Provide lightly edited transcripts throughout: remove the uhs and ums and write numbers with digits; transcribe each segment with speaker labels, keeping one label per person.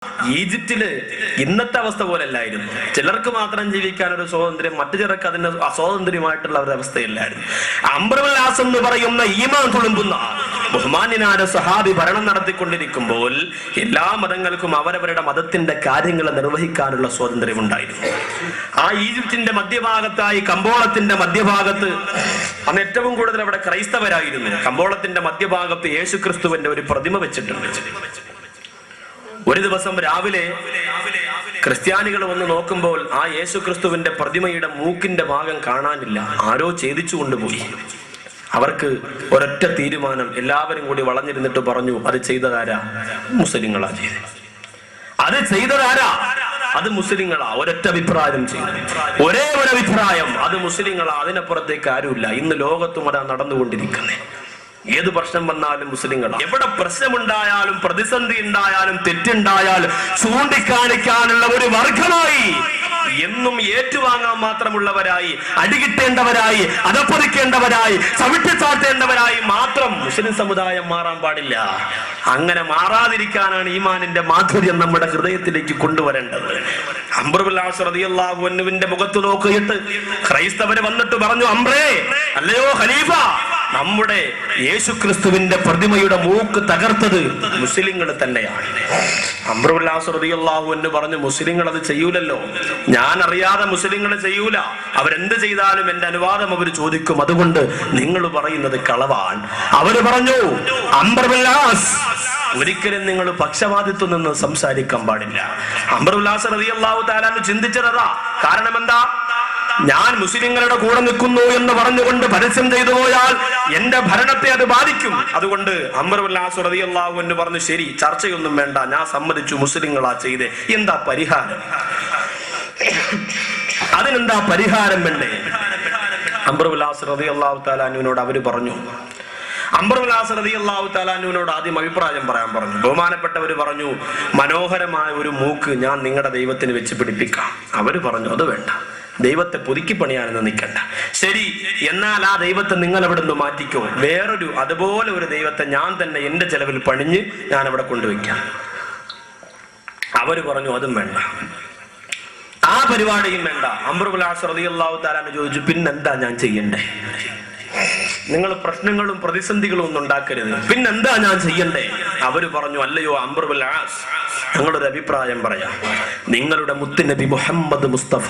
Speaker 1: ഈജിപ്തില് ഇന്നത്തെ അവസ്ഥ പോലെ അല്ലായിരുന്നു. ചിലർക്ക് മാത്രം ജീവിക്കാൻ ഒരു സ്വാതന്ത്ര്യം, മറ്റു ചിലർക്ക് അതിന് അസ്വാതന്ത്ര്യമായിട്ടുള്ള ഒരു അവസ്ഥയില്ലായിരുന്നു. അംറുൽ ആസ് എന്ന് പറയുന്ന ഈമാൻ തുളുമ്പുന്ന ബഹുമാന്യനായ സഹാബി ഭരണം നടത്തിക്കൊണ്ടിരിക്കുമ്പോൾ എല്ലാ മതങ്ങൾക്കും അവരവരുടെ മതത്തിന്റെ കാര്യങ്ങൾ നിർവഹിക്കാനുള്ള സ്വാതന്ത്ര്യം ഉണ്ടായിരുന്നു. ആ ഈജിപ്തിന്റെ മധ്യഭാഗത്തായി, കമ്പോളത്തിന്റെ മധ്യഭാഗത്ത്, അന്ന് ഏറ്റവും കൂടുതൽ അവിടെ ക്രൈസ്തവരായിരുന്നു. കമ്പോളത്തിന്റെ മധ്യഭാഗത്ത് യേശുക്രിസ്തുവിന്റെ ഒരു പ്രതിമ വെച്ചിട്ടുണ്ട്. ഒരു ദിവസം രാവിലെ ക്രിസ്ത്യാനികൾ വന്ന് നോക്കുമ്പോൾ ആ യേശുക്രിസ്തുവിന്റെ പ്രതിമയുടെ മൂക്കിന്റെ ഭാഗം കാണാനില്ല. ആരോ ഛേദിച്ചു കൊണ്ടുപോയി. അവർക്ക് ഒരൊറ്റ തീരുമാനം, എല്ലാവരും കൂടി വളഞ്ഞിരുന്നിട്ട് പറഞ്ഞു, അത് ചെയ്തതാരാ? മുസ്ലിങ്ങളാ ചെയ്തത്. അത് ചെയ്തതാരാ? അത് മുസ്ലിങ്ങളാ. ഒരൊറ്റ അഭിപ്രായം ചെയ്തു, ഒരേ ഒരു അഭിപ്രായം, അത് മുസ്ലിങ്ങളാ. അതിനപ്പുറത്തേക്ക് ആരുമില്ല. ഇന്ന് ലോകത്തും അതാ നടന്നുകൊണ്ടിരിക്കുന്നത്. ഏത് പ്രശ്നം വന്നാലും മുസ്ലിങ്ങൾ, എവിടെ പ്രശ്നമുണ്ടായാലും പ്രതിസന്ധി ഉണ്ടായാലും തെറ്റുണ്ടായാലും ചൂണ്ടിക്കാണിക്കാനുള്ള ഒരു വർഗമായി, എന്നും ഏറ്റുവാങ്ങാൻ മാത്രമുള്ളവരായി, അടികിട്ടേണ്ടവരായി, അതപ്പൊതിക്കേണ്ടവരായി, ചവിട്ടിച്ചാട്ടേണ്ടവരായി മാത്രം മുസ്ലിം സമുദായം മാറാൻ പാടില്ല. അങ്ങനെ മാറാതിരിക്കാനാണ് ഈമാനിന്റെ മാധുര്യം നമ്മുടെ ഹൃദയത്തിലേക്ക് കൊണ്ടുവരേണ്ടത്. അംറുൽ ആസ് റളിയല്ലാഹു അൻഹുവിന്റെ മുഖത്ത് നോക്കിയിട്ട് ക്രൈസ്തവര് വന്നിട്ട് പറഞ്ഞു, അംറേ, അല്ലയോ ഖലീഫ, നമ്മുടെ യേശുക്രിസ്തുവിന്റെ പ്രതിമയുടെ മൂക്ക് തകർത്തത് മുസ്ലിങ്ങൾ തന്നെയാണ്. അംറുൽ ആസ് റളിയല്ലാഹു അൻഹു പറഞ്ഞു, മുസ്ലിങ്ങൾ അത് ചെയ്യൂലല്ലോ, ഞാൻ അറിയാതെ മുസ്ലിങ്ങൾ ചെയ്യൂല. അവരെന്ത് ചെയ്താലും എന്റെ അനുവാദം അവർ ചോദിക്കും. അതുകൊണ്ട് നിങ്ങൾ പറയുന്നത് കളവാണ്. അവര് പറഞ്ഞു, അംറുൽ ആസ്, ഒരിക്കലും നിങ്ങൾ പക്ഷപാതിത്വം നിന്ന് സംസാരിക്കാൻ പാടില്ല. അംറുൽ ആസ് റളിയല്ലാഹു തആല ചിന്തിച്ചതാ. കാരണം എന്താ? ഞാൻ മുസ്ലിങ്ങളുടെ കൂടെ നിൽക്കുന്നു എന്ന് പറഞ്ഞുകൊണ്ട് പരസ്യം ചെയ്തു പോയാൽ എന്റെ ഭരണത്തെ അത് ബാധിക്കും. അതുകൊണ്ട് അംറുൽ ആസ് റളിയല്ലാഹു അൻഹു പറഞ്ഞു, ശരി, ചർച്ചയൊന്നും വേണ്ട, ഞാൻ സമ്മതിച്ചു, മുസ്ലിങ്ങളാ ചെയ്തേ. എന്താ പരിഹാരം? അതിനെന്താ പരിഹാരം വേണ്ടേ? അംറുൽ ആസ് റളിയല്ലാഹു തആല അൻഹുവിനോട് അവര് പറഞ്ഞു. അംറുൽ ആസ് റളിയല്ലാഹു തആല അൻഹുവിനോട് ആദ്യം അഭിപ്രായം പറയാൻ പറഞ്ഞു. ബഹുമാനപ്പെട്ടവര് പറഞ്ഞു, മനോഹരമായ ഒരു മൂക്ക് ഞാൻ നിങ്ങളുടെ ദൈവത്തിന് വെച്ച് പിടിപ്പിക്കാം. അവര് പറഞ്ഞു, അത് വേണ്ട, ദൈവത്തെ പുതുക്കി പണിയാനെന്ന് നിൽക്കണ്ട. ശരി, എന്നാൽ ആ ദൈവത്തെ നിങ്ങൾ അവിടെ നിന്ന് മാറ്റിക്കോ, വേറൊരു അതുപോലെ ഒരു ദൈവത്തെ ഞാൻ തന്നെ എന്റെ ചെലവിൽ പണിഞ്ഞ് ഞാൻ അവിടെ കൊണ്ടുവയ്ക്കാം. അവര് പറഞ്ഞു, അതും വേണ്ട, ആ പരിപാടിയും വേണ്ട. അംറുൽ ആസ് റളിയല്ലാഹു തആല ചോദിച്ചു, പിന്നെന്താ ഞാൻ ചെയ്യണ്ടേ? നിങ്ങൾ പ്രശ്നങ്ങളും പ്രതിസന്ധികളും ഒന്നും ഉണ്ടാക്കരുത്, പിന്നെന്താ ഞാൻ ചെയ്യണ്ടേ? അവര് പറഞ്ഞു, അല്ലയോ അംറുൽ ആസ്, ഞങ്ങളൊരു അഭിപ്രായം പറയാം. നിങ്ങളുടെ മുത്തുനബി മുഹമ്മദ് മുസ്തഫ,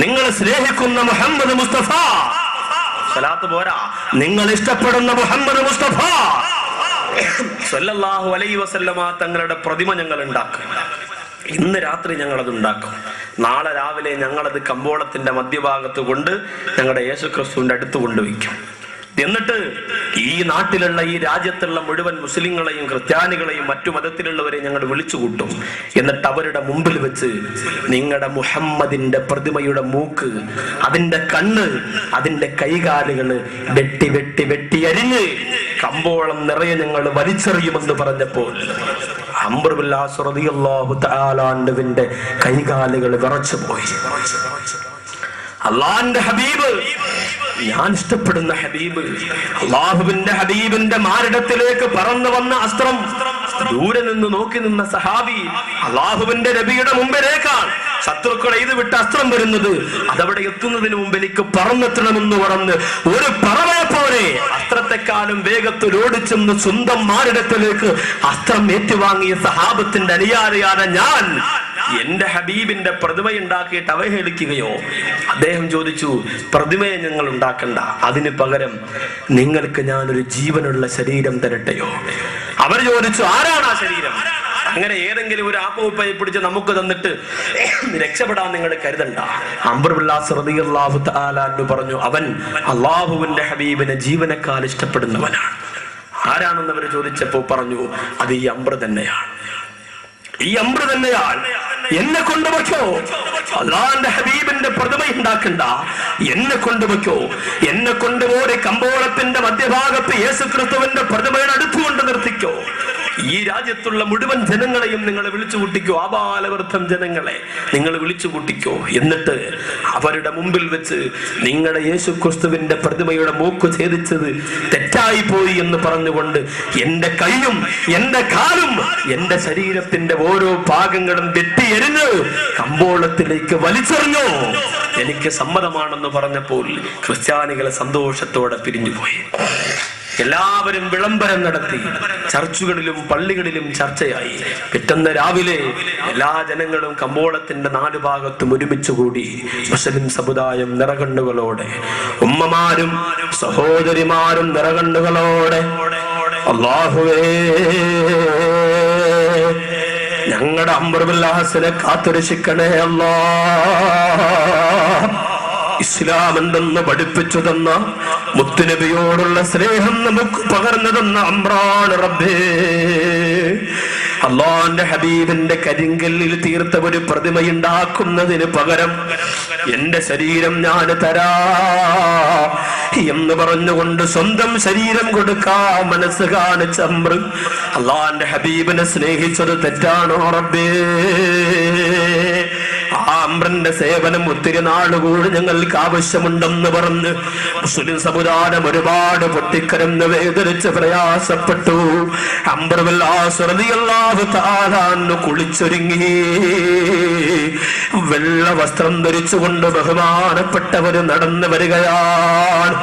Speaker 1: നിങ്ങൾ സ്നേഹിക്കുന്ന മുഹമ്മദ് മുസ്തഫ, സലാത്ത് പോരാ, നിങ്ങൾ ഇഷ്ടപ്പെടുന്ന മുഹമ്മദ് മുസ്തഫ സല്ലല്ലാഹു അലൈഹി വസല്ലമ തങ്ങളുടെ പ്രതിമ ഞങ്ങൾ ഉണ്ടാക്കും. ഇന്ന് രാത്രി ഞങ്ങളത് ഉണ്ടാക്കും. നാളെ രാവിലെ ഞങ്ങളത് കമ്പോളത്തിന്റെ മധ്യഭാഗത്ത് കൊണ്ട് ഞങ്ങളുടെ യേശുക്രിസ്തുവിന്റെ അടുത്ത് കൊണ്ടുവയ്ക്കും. എന്നിട്ട് ഈ നാട്ടിലുള്ള, ഈ രാജ്യത്തുള്ള മുഴുവൻ മുസ്ലിങ്ങളെയും ക്രിസ്ത്യാനികളെയും മറ്റു മതത്തിലുള്ളവരെയും ഞങ്ങൾ വിളിച്ചു കൂട്ടും. എന്നിട്ട് അവരുടെ മുമ്പിൽ വെച്ച് നിങ്ങളുടെ മുഹമ്മദിന്റെ പ്രതിമയുടെ മൂക്ക്, അതിന്റെ കണ്ണ്, അതിന്റെ കൈകാലുകള് വെട്ടി വെട്ടി വെട്ടി അരിഞ്ഞ് കമ്പോളം നിറയെ ഞങ്ങൾ വലിച്ചെറിയുമെന്ന് പറഞ്ഞപ്പോൾ അംറുൽ ആസ് റളിയല്ലാഹു തആല അൻഹുവിന്റെ കൈകാലുകൾ വിറച്ചുപോയി. അള്ളാന്റെ ഹബീബ്, ഞാൻ ഇഷ്ടപ്പെടുന്ന ഹബീബ്, അള്ളാഹുവിന്റെ ഹബീബിന്റെ മാരടത്തിലേക്ക് പറന്നു വന്ന അസ്ത്രം ദൂരെ നിന്ന് നോക്കി നിന്ന സഹാബി അള്ളാഹുവിന്റെ നബിയുടെ മുമ്പിലേക്കാണ് ശത്രുക്കൾ എഴുതി വിട്ട് അസ്ത്രം വരുന്നത്. അതവിടെ എത്തുന്നതിന് മുമ്പ് എനിക്ക് പറന്നെത്തണമെന്ന് പറഞ്ഞ് ഒരു പറവയെ പോലെ അസ്ത്രത്തെക്കാളും വേഗത്തിൽ ഓടിച്ചെന്ന് സ്വന്തം മാരടത്തിലേക്ക് അസ്ത്രം ഏറ്റുവാങ്ങിയ സഹാബത്തിന്റെ അനുയായിയാണ് ഞാൻ. എന്റെ ഹബീബിന്റെ പ്രതിമയുണ്ടാക്കിയിട്ട് അവഹേളിക്കുകയോ? അദ്ദേഹം ചോദിച്ചു, പ്രതിമയെ ഞങ്ങൾ ഉണ്ടാക്കണ്ട, അതിന് പകരം നിങ്ങൾക്ക് ഞാനൊരു ജീവനുള്ള ശരീരം തരട്ടെയോ? അവർ ചോദിച്ചു, ആരാണ് ആ ശരീരം? അങ്ങനെ ഏതെങ്കിലും ഒരു ആപ്പുപ്പയെ പിടിച്ച് നമുക്ക് തന്നിട്ട് രക്ഷപ്പെടാൻ നിങ്ങൾ കരുതണ്ട. അംറുൽ ആസ് റളിയല്ലാഹു തആല അൻഹു പറഞ്ഞു, അവൻ അള്ളാഹുവിന്റെ ഹബീബിനെ ജീവനേക്കാൾ ഇഷ്ടപ്പെടുന്നവനാണ്. ആരാണെന്ന് അവർ ചോദിച്ചപ്പോ പറഞ്ഞു, അത് ഈ അംർ തന്നെയാണ്, ഈ അംർ തന്നെയാണ്. എന്നെ കൊണ്ടുവയ്ക്കോ, അള്ളാന്റെ ഹബീബിന്റെ പ്രതിമ ഉണ്ടാക്കണ്ട, എന്നെ കൊണ്ടുവയ്ക്കോ. എന്നെ കൊണ്ടുപോയി കമ്പോളത്തിന്റെ മധ്യഭാഗത്ത് യേശുക്രിസ്തുവിന്റെ പ്രതിമയുടെ അടുത്തുകൊണ്ട് നിർത്തിക്കോ. ഈ രാജ്യത്തുള്ള മുഴുവൻ ജനങ്ങളെയും നിങ്ങൾ വിളിച്ചു കൂട്ടിക്കോ, ആബാലവൃദ്ധം ജനങ്ങളെ നിങ്ങൾ വിളിച്ചു കൂട്ടിക്കോ. എന്നിട്ട് അവരുടെ മുമ്പിൽ വെച്ച് നിങ്ങളുടെ യേശുക്രിസ്തുവിന്റെ പ്രതിമയുടെ മൂക്ക് ഛേദിച്ചത് തെറ്റായി പോയി എന്ന് പറഞ്ഞുകൊണ്ട് എന്റെ കൈയും എന്റെ കാലും എന്റെ ശരീരത്തിന്റെ ഓരോ ഭാഗങ്ങളും വെട്ടിയെരിഞ്ഞ് കമ്പോളത്തിലേക്ക് വലിച്ചെറിഞ്ഞു, എനിക്ക് സമ്മതമാണെന്ന് പറഞ്ഞപ്പോൾ ക്രിസ്ത്യാനികളെ സന്തോഷത്തോടെ പിരിഞ്ഞുപോയി. എല്ലാവരും വിളംബരം നടത്തി, ചർച്ചുകളിലും പള്ളികളിലും ചർച്ചയായി. പിറ്റേന്ന് രാവിലെ എല്ലാ ജനങ്ങളും കമ്പോളത്തിന്റെ 4 ഭാഗത്തും ഒരുമിച്ച് കൂടി. മുസ്ലിം സമുദായം നിറകണ്ണുകളോടെ, ഉമ്മമാരും സഹോദരിമാരും നിറകണ്ണുകളോടെ, അല്ലാഹുവേ ഞങ്ങളുടെ അംർ ബിൻ ഹാസിനെ കാത്തുരക്ഷിക്കണേ അല്ലാഹ്, ഇസ്ലാം എന്തെന്ന് പഠിപ്പിച്ചു തന്ന, മുത്തുനബിയോടുള്ള സ്നേഹം നമുക്ക് പകർന്നു തന്ന അംറാണ് റബ്ബേ. അള്ളാന്റെ ഹബീബിന്റെ കരിങ്കല്ലിൽ തീർത്ത ഒരു പ്രതിമയുണ്ടാക്കുന്നതിന് പകരം എന്റെ ശരീരം ഞാൻ തരാ എന്ന് പറഞ്ഞുകൊണ്ട് സ്വന്തം ശരീരം കൊടുക്കാൻ മനസ്സ് കാണിച്ച അംർ അള്ളാന്റെ ഹബീബിനെ സ്നേഹിച്ചത് തെറ്റാണോ റബ്ബേ? ആ അംറിന്റെ സേവനം ഒത്തിരി നാളുകൂടി ഞങ്ങൾക്ക് ആവശ്യമുണ്ടെന്ന് പറഞ്ഞ് മുസ്ലിം സമുദായം ഒരുപാട് പൊട്ടിക്കരന്ന് വേദനിച്ച് പ്രയാസപ്പെട്ടു. അംർ ബിൻ ഹാസ് റളിയല്ലാഹു തആല അൻഹു കുളിച്ചൊരുങ്ങി വെള്ള വസ്ത്രം ധരിച്ചുകൊണ്ട് ബഹുമാനപ്പെട്ടവര് നടന്നു വരികയാണ്.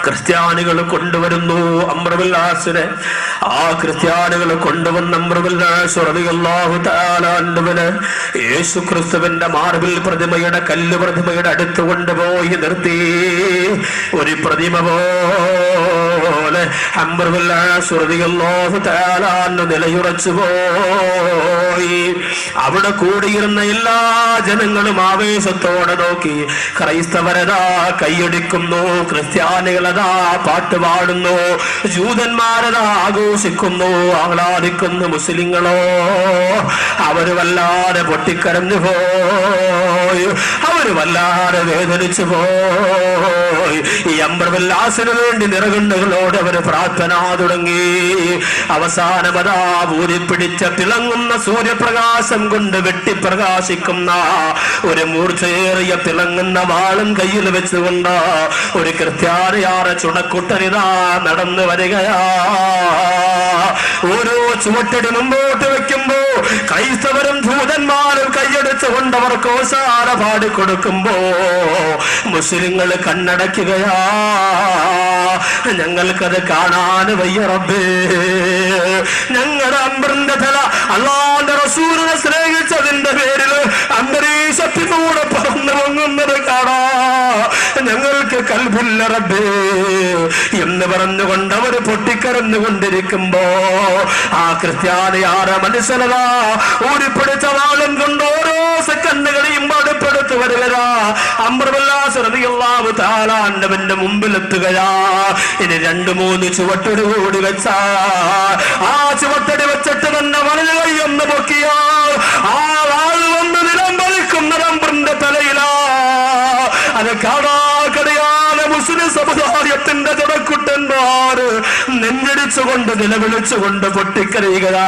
Speaker 1: ക്രിസ്ത്യാനികൾ കൊണ്ടുവരുന്നു അംർ ബിൻ ഹാസിനെ. ആ ക്രിസ്ത്യാനികൾ കൊണ്ടുവന്ന അംർ ബിൻ ഹാസ് റളിയല്ലാഹു തആല അൻഹുവിനെ യേശുക്രിസ്തുവിന്റെ മാർബിൾ പ്രതിമയുടെ കല്ല് പ്രതിമയുടെ അടുത്ത് കൊണ്ടുപോയി നിർത്തി. ഒരു പ്രതിമ പോലെ അംർ ബിൻ ഹാസ് റളിയല്ലാഹു തആല അൻഹു നിലയുറച്ചു പോയി. അവിടെ കൂടിയിരുന്ന എല്ലാ ജനങ്ങളും ആവേശത്തോടെ നോക്കി. ക്രൈസ്തവരതാ കൈയടിക്കുന്നു, ക്രിസ്ത്യാനികളതാ പാട്ട് പാടുന്നു, ജൂതന്മാരതാ ആഘോഷിക്കുന്നു, ആഹ്ലാദിക്കുന്നു. മുസ്ലിങ്ങളോ അവര് വല്ലാതെ പൊട്ടിക്കരഞ്ഞു പോയി, അവര് വല്ലാതെ വേദനിച്ചു പോയി. ഈ അംർ ബിൻ ഹാസിന് വേണ്ടി നിറകണ്ണുകളോട് അവര് പ്രാർത്ഥന തുടങ്ങി. അവസാനമതാ ഊരിപ്പിടിച്ച തിളങ്ങുന്ന സൂര്യപ്രകാശം കൊണ്ട് വെട്ടിപ്രകാശിക്കുന്ന ഒരു മൂർച്ചയേറിയ തിളങ്ങുന്ന വാളും കയ്യിൽ വെച്ചുകൊണ്ട് ഒരു ക്രിസ്ത്യാനിയാറെ ചുണക്കുട്ടനിതാ നടന്നു വരികയാ. ഓരോ ചുവട്ടടി മുമ്പോട്ട് വെക്കുമ്പോ ക്രൈസ്തവരും ജൂതന്മാരും കൈയടിച്ചുകൊണ്ട് അവർക്ക് ഓശാന പാടിക്കൊടുക്കുമ്പോ മുസ്ലിങ്ങൾ കണ്ണടയ്ക്കുകയാ. ഞങ്ങൾക്കത് കാണാൻ വയ്യ റബ്ബേ. ഞങ്ങളുടെ അംറിന്റെ തല അല്ലാഹുവിന്റെ റസൂലിനെ സ്നേഹിച്ചതിന്റെ പേരിൽ അന്തരീക്ഷത്തിലൂടെ പറന്നു പൊങ്ങുന്നത് കാണാ ഞങ്ങൾക്ക് കൽബില്ല റബ്ബേ എന്ന് പറഞ്ഞുകൊണ്ട് അവർ പൊട്ടിക്കരഞ്ഞുകൊണ്ടിരിക്കുമ്പോ ആ ക്രിസ്ത്യാനിയാറെ മനസ്സിലതാ ഊരിപ്പിടിച്ച വാളും കൊണ്ട് ഓരോ സെക്കൻഡുകളെയും അടുപ്പെടുത്തു വരികയാ. അംർ ബിൻ ഹാസ് റളിയല്ലാഹു തആല അൻഹുവിന്റെ മുമ്പിലെത്തുകയാ. ഇനി 2-3 ചുവട്ടടി കൂടി വെച്ചാ ആ ചുവട്ടടി വെച്ചിട്ട് തന്നെ വലതു കൈ ഒന്ന് പൊക്കിയാ ആ വാള് വന്ന് നിലം പറിക്കുന്നത് അംറിന്റെ തലയിലാ. അത് കാണാക്കടയാതെ മുസ്ലിം സമുദായത്തിന്റെ തുടക്കുട്ടന്മാർ നെഞ്ചടിച്ചുകൊണ്ട് നിലവിളിച്ചുകൊണ്ട് പൊട്ടിക്കരയുകയാ.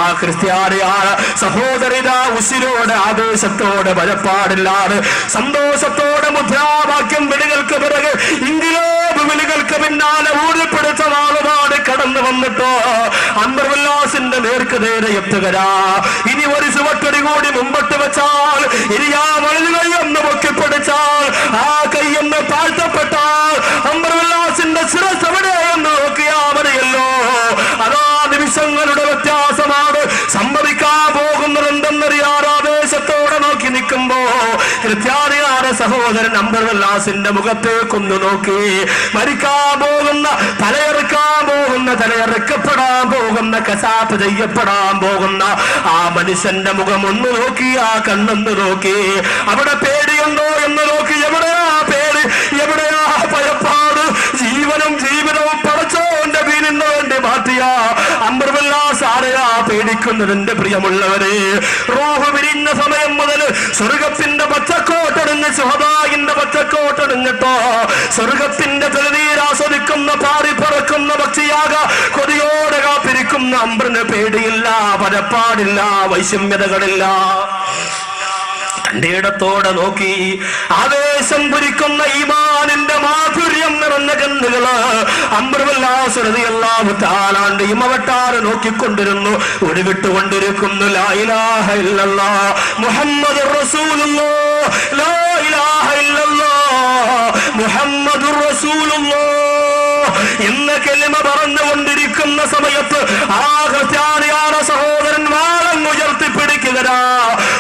Speaker 1: ആ ക്രിസ്ത്യാനിയായ സഹോദരിതാ ഉസിരോടെ ആവേശത്തോടെ ഭയപ്പാടില്ലാതെ സന്തോഷത്തോടെ മുദ്രാവാക്യം വിളികൾക്ക് പിറകെ ഇംഗ്ലോബ് വിളികൾക്ക് പിന്നാലെ ഊരിപ്പിടിച്ച വാളുപാട് കടന്നു വന്നിട്ടോ അംർ ബിൻ ഹാസിന്റെ നേർക്ക് നേരെ എത്തുകയാ. ഇനി ഒരു ചുവട്ടടി കൂടി മുമ്പോട്ട് വെച്ചാൽ, ഇനി ആ വലതു കൈ ഒന്ന് പൊക്കിപ്പിടിച്ചാൽ, ആ കൈയൊന്ന് താഴ്ത്തപ്പെട്ടാൽ അംർ ബിൻ ഹാസിന്റെ ശിരസ് എവിടെയെന്ന് നോക്കിയാ മതിയല്ലോ. അതാ നിമിഷങ്ങളുടെ വ്യത്യാസമാണ് സംഭവിക്കാൻ പോകുന്നത് എന്തെന്നറിയാതെ ആവേശത്തോടെ നോക്കി നിൽക്കുമ്പോ ക്രിസ്ത്യാനിയായ സഹോദരൻ അംർ ബിൻ ഹാസിന്റെ മുഖത്തേക്കൊന്ന് നോക്കി. മരിക്കാൻ പോകുന്ന, തലയെറുക്കാൻ പോകുന്ന, തലയെറുക്കപ്പെടാൻ പോകുന്ന, കശാപ്പ് ചെയ്യപ്പെടാൻ പോകുന്ന ആ മനുഷ്യന്റെ മുഖം ഒന്ന് നോക്കി, ആ കണ്ണൊന്ന് നോക്കി. അവിടെ പേടിയുണ്ടോ എന്ന് നോക്കി. എവിടെയാ പേടി, എവിടെയാ ഭയപ്പാട്? ജീവനും ജീവിതവും പടച്ചോന്റെ വീടിന് വേണ്ടി മാറ്റിയ അംർ ബിൻ ഹാസ് ആരെയാ പേടിക്കുന്നതിന്റെ പ്രിയമുള്ളവരെ, റൂഹ് പിരിഞ്ഞ സമയം മുതൽ സ്വർഗത്തിന്റെ പച്ചക്കോട്ടണിഞ്ഞ് ശുഹദായിന്റെ പച്ചക്കോട്ടണിഞ്ഞിട്ടോ സ്വർഗത്തിന്റെ തെളിനീരാസ്വദിക്കുന്ന പാറി പറക്കുന്ന പക്ഷിയാക കൊതിയോടെ കാത്തിരിക്കുന്ന അംബറിന് പേടിയില്ല, പരപ്പാടില്ല, വൈഷമ്യതകളില്ല. തന്റെ ഇടത്തോടെ നോക്കി ആവേശം പുരിക്കുന്ന ഈമാനിന്റെ മാധുര്യം നിറഞ്ഞ കണ്ണുകള് അംബറുല്ലാഹു തആലാന്റെ ഇമവട്ടാറ് നോക്കിക്കൊണ്ടിരുന്നു. ഒടുവിട്ടുകൊണ്ടിരിക്കുന്നു ലാ ഇലാഹ ഇല്ലല്ലാഹ് മുഹമ്മദുർ റസൂലുള്ളാഹ്, ലാ ഇലാഹ ഇല്ലല്ലാഹ് മുഹമ്മദുർ റസൂലുള്ളാഹ് എന്ന കലിമ പറഞ്ഞുകൊണ്ടിരിക്കുന്ന സമയത്ത് ആ ക്രിസ്ത്യാനിയായ സഹോദരൻ വാളം ഉയർത്തിപ്പിടിക്കുകരാ.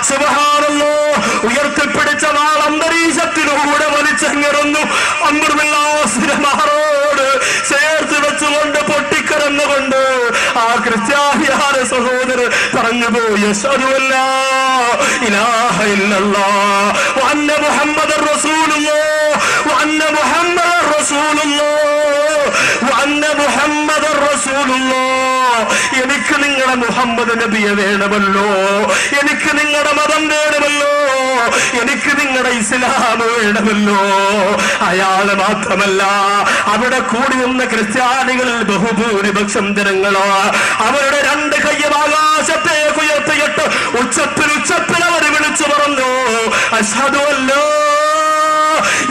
Speaker 1: സുബ്ഹാനല്ലാഹ്, ഉയർത്തിപ്പിടിച്ച വാൾ അന്തരീക്ഷത്തിലൂടെ വലിച്ചെങ്ങിറുന്നു. അംബറുല്ലാഹുവിനോട് ചേർത്ത് വെച്ചുകൊണ്ട് പൊട്ടിക്കരന്നുകൊണ്ട് ആ ക്രിസ്ത്യാനിയായ സഹോദരൻ പറഞ്ഞുപോയി അശ്ഹദു അല്ലാ ഇലാഹ ഇല്ലല്ലാഹ് വ അന്ന മുഹമ്മദർ റസൂലുള്ളാഹ് വ അന്ന മുഹമ്മദർ റസൂലുള്ളാഹ് വ അന്ന മുഹമ്മദർ റസൂലുള്ളാഹ്. എനിക്ക് നിങ്ങളുടെ മുഹമ്മദ് നബിയെ വേണമല്ലോ, എനിക്ക് നിങ്ങളുടെ മതം വേണമല്ലോ, എനിക്ക് നിങ്ങളുടെ ഇസ്ലാം വേണമല്ലോ. അയാള് മാത്രമല്ല, അവിടെ കൂടി നിന്ന ക്രിസ്ത്യാനികളിൽ ബഹുഭൂരിപക്ഷം ജനങ്ങളോ അവരുടെ രണ്ട് കയ്യും ആകാശത്തേക്ക് ഉയർത്തിയിട്ട് ഉച്ചത്തിൽ അവർ വിളിച്ചു പറഞ്ഞു അശ്ഹദു അല്ലാ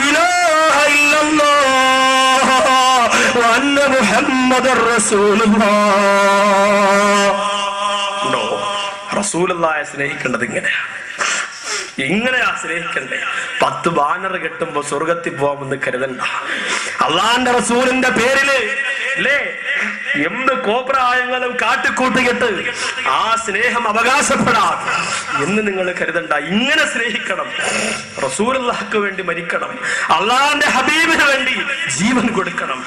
Speaker 1: ഇലാഹ ഇല്ലല്ലാഹ് വ അന്ന മുഹമ്മദർ റസൂലുള്ളാഹ്. റസൂലുള്ളാഹിയെ സ്നേഹിക്കേണ്ടത് ഇങ്ങനെയാ സ്നേഹിക്കണ്ടേ. 10 ബാനർ കെട്ടുമ്പോ സ്വർഗത്തിൽ പോവാമെന്ന് കരുതണ്ട. അള്ളാന്റെ റസൂലിന്റെ പേരില് അല്ലേ എന്ത് കോപ്രായങ്ങളും കാട്ടിക്കൂട്ടിയിട്ട് ആ സ്നേഹം അവകാശപ്പെടാം എന്ന് നിങ്ങൾ കരുതണ്ട. ഇങ്ങനെ സ്നേഹിക്കണം. റസൂലുള്ളാഹിക്ക് വേണ്ടി മരിക്കണം, അള്ളാന്റെ ഹബീബിന് വേണ്ടി ജീവൻ കൊടുക്കണം.